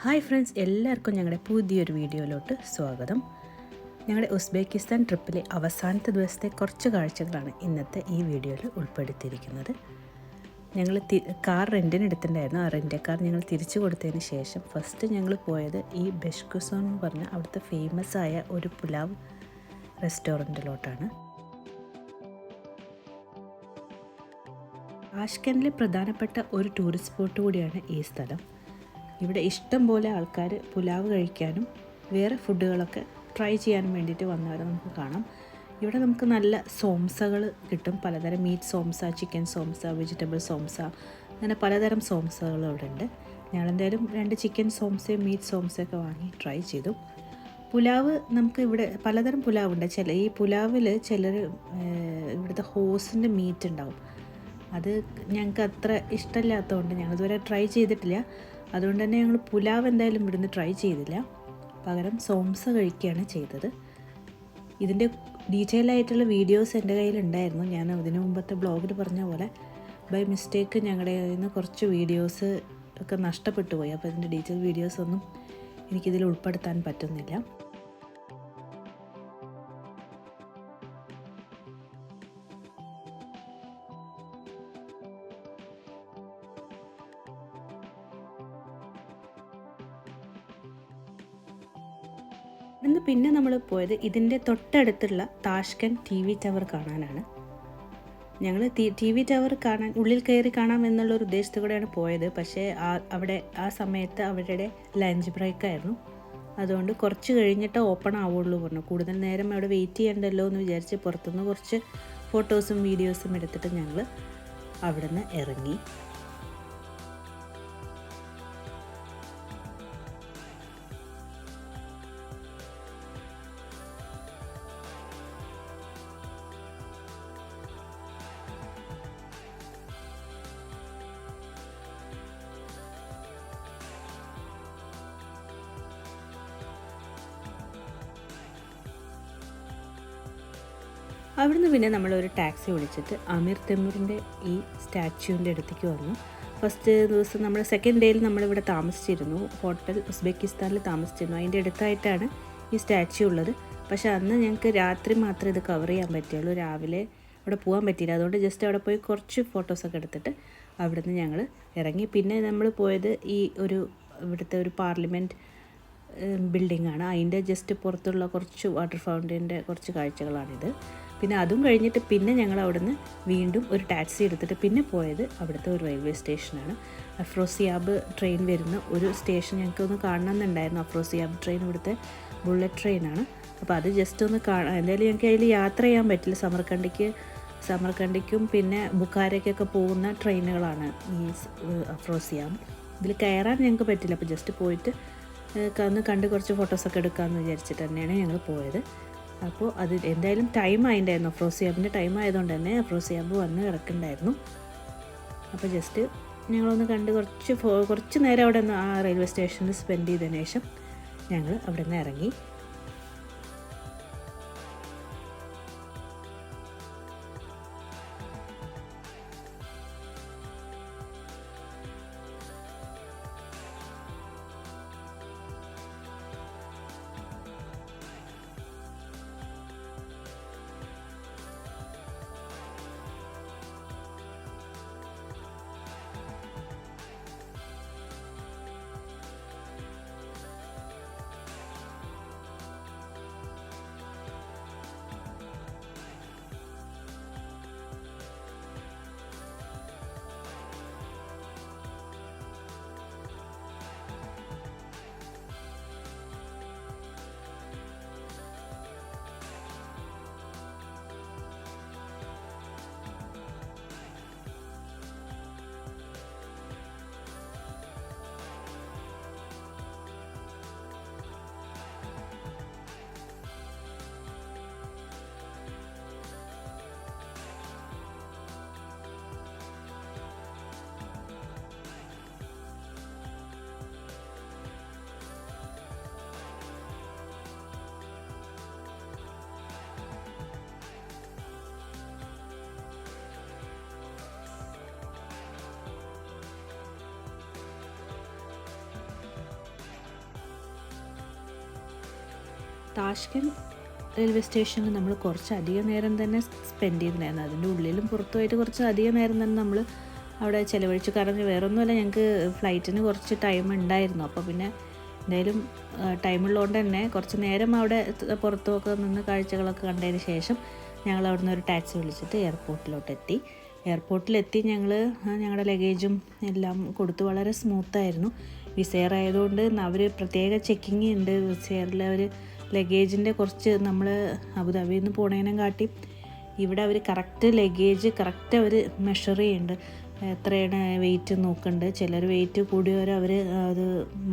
Hi friends, എല്ലാവർക്കും ഞങ്ങളുടെ പുതിയൊരു വീഡിയോയിലോട്ട് സ്വാഗതം. ഞങ്ങളുടെ ഉസ്ബെക്കിസ്ഥാൻ ട്രിപ്പിലെ അവസാനത്തെ ദിവസത്തെ കുറച്ച് കാഴ്ചകളാണ് ഇന്നത്തെ ഈ വീഡിയോയിൽ ഉൾപ്പെടുത്തിയിരിക്കുന്നത്. ഞങ്ങൾ കാർ റെൻറ്റിന് എടുത്തിട്ടുണ്ടായിരുന്നു. ആ റെൻ്റ് കാർ ഞങ്ങൾ തിരിച്ചു കൊടുത്തതിന് ശേഷം ഫസ്റ്റ് ഞങ്ങൾ പോയത് ഈ ബെഷ്കുസോൺ എന്ന് പറഞ്ഞ അവിടുത്തെ ഫേമസ് ആയ ഒരു പുലാവ് റെസ്റ്റോറൻറ്റിലോട്ടാണ്. താഷ്കെൻഡിലെ പ്രധാനപ്പെട്ട ഒരു ടൂറിസ്റ്റ് സ്പോട്ട് കൂടിയാണ് ഈ സ്ഥലം. ഇവിടെ ഇഷ്ടം പോലെ ആൾക്കാർ പുലാവ് കഴിക്കാനും വേറെ ഫുഡുകളൊക്കെ ട്രൈ ചെയ്യാനും വേണ്ടിയിട്ട് വന്നവരെ നമുക്ക് കാണാം. ഇവിടെ നമുക്ക് നല്ല സോംസകൾ കിട്ടും. പലതരം മീറ്റ് സോംസ, ചിക്കൻ സോംസ, വെജിറ്റബിൾ സോംസ, അങ്ങനെ പലതരം സോംസകൾ ഇവിടെ ഉണ്ട്. ഞങ്ങളെന്തായാലും 2 ചിക്കൻ സോംസയും മീറ്റ് സോംസയൊക്കെ വാങ്ങി ട്രൈ ചെയ്തു. പുലാവ് നമുക്ക് ഇവിടെ പലതരം പുലാവുണ്ട്. ഈ പുലാവിൽ ചിലർ ഇവിടുത്തെ ഹോസിൻ്റെ മീറ്റ് ഉണ്ടാവും. അത് ഞങ്ങൾക്ക് അത്ര ഇഷ്ടമില്ലാത്തതുകൊണ്ട് ഞങ്ങളിതുവരെ ട്രൈ ചെയ്തിട്ടില്ല. അതുകൊണ്ട് തന്നെ ഞങ്ങൾ പുലാവ് എന്തായാലും ഇവിടുന്ന് ട്രൈ ചെയ്തില്ല. പകരം സോംസ കഴിക്കുകയാണ് ചെയ്തത്. ഇതിൻ്റെ ഡീറ്റെയിൽ ആയിട്ടുള്ള വീഡിയോസ് എൻ്റെ കയ്യിലുണ്ടായിരുന്നു. ഞാൻ അതിന് മുമ്പത്തെ ബ്ലോഗിൽ പറഞ്ഞ പോലെ ബൈ മിസ്റ്റേക്ക് ഞങ്ങളുടെ കയ്യിൽ നിന്ന് കുറച്ച് വീഡിയോസ് ഒക്കെ നഷ്ടപ്പെട്ടു പോയി. അപ്പോൾ ഇതിൻ്റെ ഡീറ്റെയിൽ വീഡിയോസൊന്നും എനിക്കിതിൽ ഉൾപ്പെടുത്താൻ പറ്റുന്നില്ല. ഇന്ന് പിന്നെ നമ്മൾ പോയത് ഇതിൻ്റെ തൊട്ടടുത്തുള്ള താഷ്കെൻഡ് TV ടവർ കാണാനാണ്. ഞങ്ങൾ TV ടവർ കാണാൻ ഉള്ളിൽ കയറി കാണാം എന്നുള്ളൊരു ഉദ്ദേശത്തോടെയാണ് പോയത്. പക്ഷേ അവിടെ ആ സമയത്ത് അവരുടെ ലഞ്ച് ബ്രേക്കായിരുന്നു. അതുകൊണ്ട് കുറച്ച് കഴിഞ്ഞിട്ട് ഓപ്പൺ ആവുള്ളൂ പറഞ്ഞു. കൂടുതൽ നേരം അവിടെ വെയിറ്റ് ചെയ്യണ്ടല്ലോ എന്ന് വിചാരിച്ച് പുറത്തുനിന്ന് കുറച്ച് ഫോട്ടോസും വീഡിയോസും എടുത്തിട്ട് ഞങ്ങൾ അവിടെ നിന്ന് ഇറങ്ങി. അവിടുന്ന് പിന്നെ നമ്മളൊരു ടാക്സി വിളിച്ചിട്ട് അമീർ തെമൂറിൻ്റെ ഈ സ്റ്റാച്യൂവിൻ്റെ അടുത്തേക്ക് വന്നു. ഫസ്റ്റ് ദിവസം നമ്മൾ സെക്കൻഡ് ഡേയിൽ നമ്മളിവിടെ താമസിച്ചിരുന്നു. ഹോട്ടൽ ഉസ്ബെക്കിസ്ഥാനിൽ താമസിച്ചിരുന്നു. അതിൻ്റെ അടുത്തായിട്ടാണ് ഈ സ്റ്റാച്യൂ ഉള്ളത്. പക്ഷേ അന്ന് ഞങ്ങൾക്ക് രാത്രി മാത്രമേ ഇത് കവർ ചെയ്യാൻ പറ്റുള്ളൂ. രാവിലെ അവിടെ പോകാൻ പറ്റിയില്ല. അതുകൊണ്ട് ജസ്റ്റ് അവിടെ പോയി കുറച്ച് ഫോട്ടോസൊക്കെ എടുത്തിട്ട് അവിടുന്ന് ഞങ്ങൾ ഇറങ്ങി. പിന്നെ നമ്മൾ പോയത് ഇവിടുത്തെ ഒരു പാർലമെൻറ്റ് ബിൽഡിങ്ങാണ്. അതിൻ്റെ ജസ്റ്റ് പുറത്തുള്ള കുറച്ച് വാട്ടർ ഫൗണ്ടൈൻ്റെ കുറച്ച് കാഴ്ചകളാണിത്. പിന്നെ അതും കഴിഞ്ഞിട്ട് പിന്നെ ഞങ്ങൾ അവിടുന്ന് വീണ്ടും ഒരു ടാക്സി എടുത്തിട്ട് പിന്നെ പോയത് അവിടുത്തെ ഒരു റെയിൽവേ സ്റ്റേഷനാണ്. അഫ്രോസിയാബ് ട്രെയിൻ വരുന്ന ഒരു സ്റ്റേഷൻ ഞങ്ങൾക്ക് ഒന്ന് കാണണമെന്നുണ്ടായിരുന്നു. അഫ്രോസിയാബ് ട്രെയിൻ ഇവിടുത്തെ ബുള്ളറ്റ് ട്രെയിനാണ്. അപ്പോൾ അത് ജസ്റ്റ് ഒന്ന് കാണാം. എന്തായാലും ഞങ്ങൾക്ക് അതിൽ യാത്ര ചെയ്യാൻ പറ്റില്ല. സമർക്കണ്ടിക്കും പിന്നെ ബുഖാരയ്ക്കൊക്കെ പോകുന്ന ട്രെയിനുകളാണ് ഈ അഫ്രോസിയാബ്. ഇതിൽ കയറാൻ ഞങ്ങൾക്ക് പറ്റില്ല. അപ്പോൾ ജസ്റ്റ് പോയിട്ട് ഒന്ന് കണ്ട് കുറച്ച് ഫോട്ടോസൊക്കെ എടുക്കാമെന്ന് വിചാരിച്ചിട്ട് തന്നെയാണ് ഞങ്ങൾ പോയത്. അപ്പോൾ അത് എന്തായാലും ടൈം ആയിട്ടുണ്ടായിരുന്നു. അഫ്രോസിയാബിൻ്റെ ടൈം ആയതുകൊണ്ട് തന്നെ അഫ്രോസിയാബ് വന്ന് കിടക്കുന്നുണ്ടായിരുന്നു. അപ്പോൾ ജസ്റ്റ് ഞങ്ങളൊന്ന് കണ്ട് കുറച്ച് നേരം അവിടെ നിന്ന് ആ റെയിൽവേ സ്റ്റേഷനിൽ സ്പെൻഡ് ചെയ്തതിന് ശേഷം ഞങ്ങൾ അവിടെ നിന്ന് ഇറങ്ങി. താഷ്കെൻഡ് റെയിൽവേ സ്റ്റേഷനിൽ നമ്മൾ കുറച്ച് അധികം നേരം തന്നെ സ്പെൻഡ് ചെയ്തിട്ടുണ്ടായിരുന്നു. അതിൻ്റെ ഉള്ളിലും പുറത്തുമായിട്ട് കുറച്ച് അധികം നേരം തന്നെ നമ്മൾ അവിടെ ചിലവഴിച്ചു. കാരണം വേറൊന്നുമല്ല, ഞങ്ങൾക്ക് ഫ്ലൈറ്റിന് കുറച്ച് ടൈം ഉണ്ടായിരുന്നു. അപ്പോൾ പിന്നെ എന്തായാലും ടൈമുള്ളതുകൊണ്ട് തന്നെ കുറച്ച് നേരം അവിടെ പുറത്തുമൊക്കെ നിന്ന് കാഴ്ചകളൊക്കെ കണ്ടതിന് ശേഷം ഞങ്ങൾ അവിടെ നിന്ന് ഒരു ടാക്സി വിളിച്ചിട്ട് എയർപോർട്ടിലോട്ടെത്തി. എയർപോർട്ടിലെത്തി ഞങ്ങളുടെ ലഗേജും എല്ലാം കൊടുത്തു. വളരെ സ്മൂത്തായിരുന്നു. വിസ എയർ ആയതുകൊണ്ട് അവർ പ്രത്യേക ചെക്കിങ് ഉണ്ട്. വിസ എയറിൽ അവർ ലഗേജിൻ്റെ കുറച്ച് നമ്മൾ അബുദാബിയിൽ നിന്ന് പോണേനെ കാട്ടി ഇവിടെ അവർ കറക്റ്റ് ലഗേജ് കറക്റ്റ് അവർ മെഷർ ചെയ്യുന്നുണ്ട്. എത്രയാണ് വെയിറ്റ് നോക്കുന്നുണ്ട്. ചിലർ വെയിറ്റ് കൂടിയവർ അവർ അത്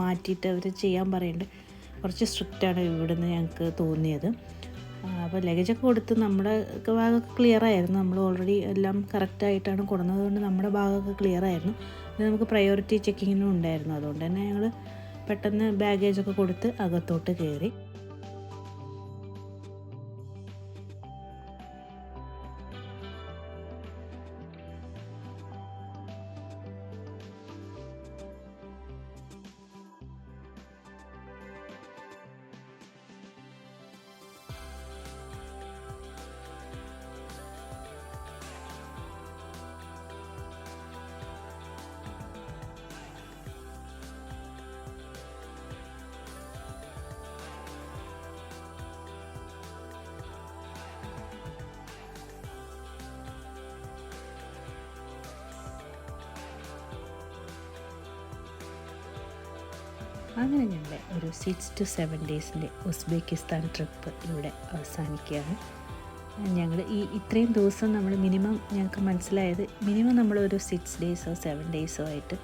മാറ്റിയിട്ട് അവർ ചെയ്യാൻ പറയുന്നുണ്ട്. കുറച്ച് സ്ട്രിക്റ്റാണ് ഇവിടുന്ന് ഞങ്ങൾക്ക് തോന്നിയത്. അപ്പോൾ ലഗേജൊക്കെ കൊടുത്ത് നമ്മുടെ ഭാഗമൊക്കെ ക്ലിയർ ആയിരുന്നു. നമ്മൾ ഓൾറെഡി എല്ലാം കറക്റ്റായിട്ടാണ് കൊടുന്നതുകൊണ്ട് നമ്മുടെ ഭാഗമൊക്കെ ക്ലിയർ ആയിരുന്നു. പിന്നെ നമുക്ക് പ്രയോറിറ്റി ചെക്കിങ്ങിനും ഉണ്ടായിരുന്നു. അതുകൊണ്ട് തന്നെ ഞങ്ങൾ പെട്ടെന്ന് ബാഗേജൊക്കെ കൊടുത്ത് അകത്തോട്ട് കയറി. അങ്ങനെ ഞങ്ങളുടെ ഒരു 6 to 7 ഡേയ്സിൻ്റെ ഉസ്ബെക്കിസ്ഥാൻ ട്രിപ്പ് ഇവിടെ അവസാനിക്കുകയാണ്. ഞങ്ങൾ ഇത്രയും ദിവസം നമ്മൾ ഞങ്ങൾക്ക് മനസ്സിലായത് നമ്മളൊരു 6 ഡേയ്സോ 7 ഡേയ്സോ ആയിട്ട്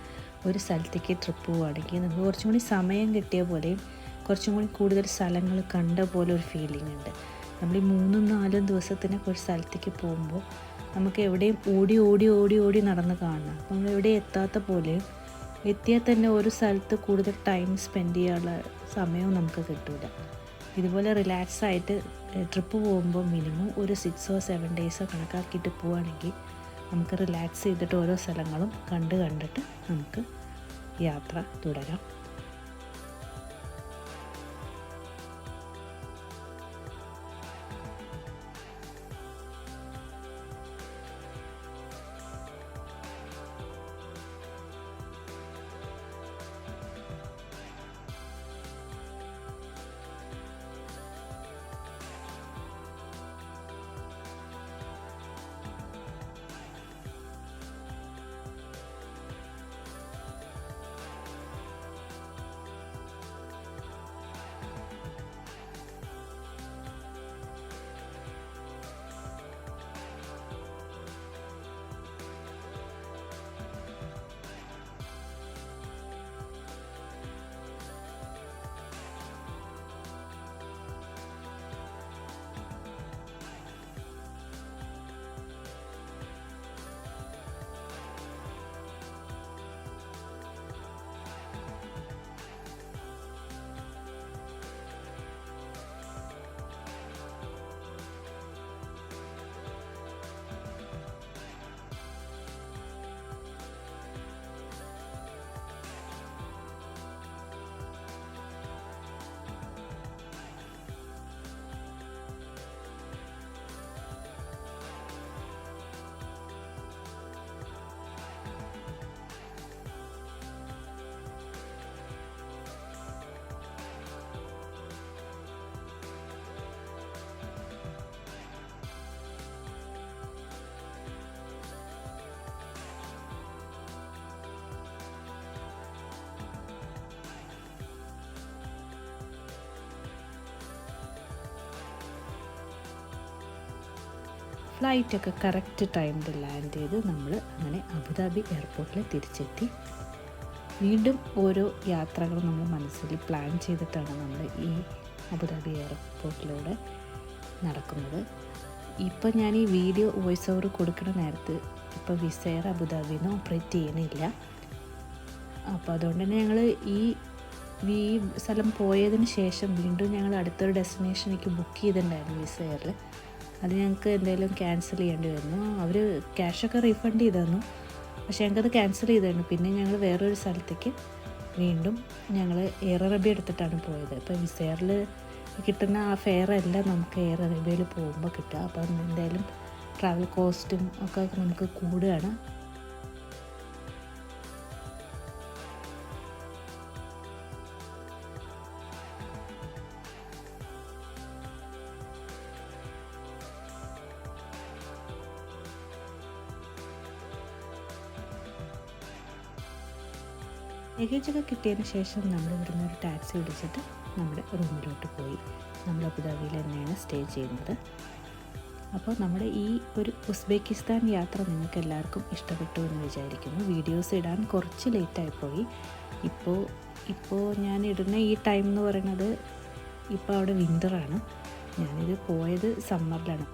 ഒരു സ്ഥലത്തേക്ക് ട്രിപ്പ് പോവുകയാണെങ്കിൽ നമുക്ക് കുറച്ചും കൂടി സമയം കിട്ടിയ പോലെയും കുറച്ചും കൂടി കൂടുതൽ സ്ഥലങ്ങൾ കണ്ട പോലെ ഒരു ഫീലിംഗ് ഉണ്ട്. നമ്മൾ ഈ 3-4 ദിവസത്തിനൊക്കെ ഒരു സ്ഥലത്തേക്ക് പോകുമ്പോൾ നമുക്ക് എവിടെയും ഓടി ഓടി ഓടി ഓടി നടന്ന് കാണണം. അപ്പോൾ നമ്മൾ എവിടെയും എത്താത്ത പോലെയും എത്തിയാൽ തന്നെ ഒരു സ്ഥലത്ത് കൂടുതൽ ടൈം സ്പെൻഡ് ചെയ്യാനുള്ള സമയവും നമുക്ക് കിട്ടില്ല. ഇതുപോലെ റിലാക്സ് ആയിട്ട് ട്രിപ്പ് പോകുമ്പോൾ മിനിമം ഒരു 6 or 7 ഡേയ്സോ കണക്കാക്കിയിട്ട് പോവുകയാണെങ്കിൽ നമുക്ക് റിലാക്സ് ചെയ്തിട്ട് ഓരോ സ്ഥലങ്ങളും കണ്ടിട്ട് നമുക്ക് യാത്ര തുടരാം. ഫ്ലൈറ്റൊക്കെ കറക്റ്റ് ടൈമിൽ ലാൻഡ് ചെയ്ത് നമ്മൾ അങ്ങനെ അബുദാബി എയർപോർട്ടിൽ തിരിച്ചെത്തി. വീണ്ടും ഓരോ യാത്രകൾ നമ്മൾ മനസ്സിൽ പ്ലാൻ ചെയ്തിട്ടാണ് നമ്മൾ ഈ അബുദാബി എയർപോർട്ടിലൂടെ നടക്കുന്നത്. ഇപ്പോൾ ഞാൻ ഈ വീഡിയോ വോയിസ് ഓവർ കൊടുക്കുന്ന നേരത്ത് ഇപ്പോൾ വിസ എയർ അബുദാബിയിൽ നിന്ന് ഓപ്പറേറ്റ് ചെയ്യണില്ല. അപ്പോൾ അതുകൊണ്ട് തന്നെ ഞങ്ങൾ ഈ സ്ഥലം പോയതിന് ശേഷം വീണ്ടും ഞങ്ങൾ അടുത്തൊരു ഡെസ്റ്റിനേഷനിലേക്ക് ബുക്ക് ചെയ്തിട്ടുണ്ടായിരുന്നു വിസ എയറിൽ. അത് ഞങ്ങൾക്ക് എന്തെങ്കിലും ക്യാൻസൽ ചെയ്യേണ്ടി വന്നു. അവർ ക്യാഷൊക്കെ റീഫണ്ട് ചെയ്ത് തന്നു, പക്ഷേ ഞങ്ങൾക്കത് ക്യാൻസൽ ചെയ്തിരുന്നു. പിന്നെ ഞങ്ങൾ വേറൊരു സ്ഥലത്തേക്ക് വീണ്ടും ഞങ്ങൾ എയർ അറേബ്യ എടുത്തിട്ടാണ് പോയത്. അപ്പോൾ വിസ എയറിൽ കിട്ടുന്ന ആ ഫെയർ എല്ലാം നമുക്ക് എയർ അറേബ്യയിൽ പോകുമ്പോൾ കിട്ടുക. അപ്പം എന്തായാലും ട്രാവൽ കോസ്റ്റും ഒക്കെ നമുക്ക് കൂടുകയാണ്. ലഗേജൊക്കെ കിട്ടിയതിന് ശേഷം നമ്മൾ ഇവിടുന്ന് ഒരു ടാക്സി വിളിച്ചിട്ട് നമ്മുടെ റൂമിലോട്ട് പോയി. നമ്മൾ അബുദാബിയിൽ തന്നെയാണ് സ്റ്റേ ചെയ്യുന്നത്. അപ്പോൾ നമ്മുടെ ഈ ഒരു ഉസ്ബെക്കിസ്ഥാൻ യാത്ര നിങ്ങൾക്ക് എല്ലാവർക്കും ഇഷ്ടപ്പെട്ടു എന്ന് വിചാരിക്കുന്നു. വീഡിയോസ് ഇടാൻ കുറച്ച് ലേറ്റായിപ്പോയി. ഇപ്പോൾ ഞാൻ ഇടുന്ന ഈ ടൈം എന്ന് പറയുന്നത് ഇപ്പോൾ അവിടെ വിൻ്ററാണ്. ഞാനിത് പോയത് സമ്മറിലാണ്.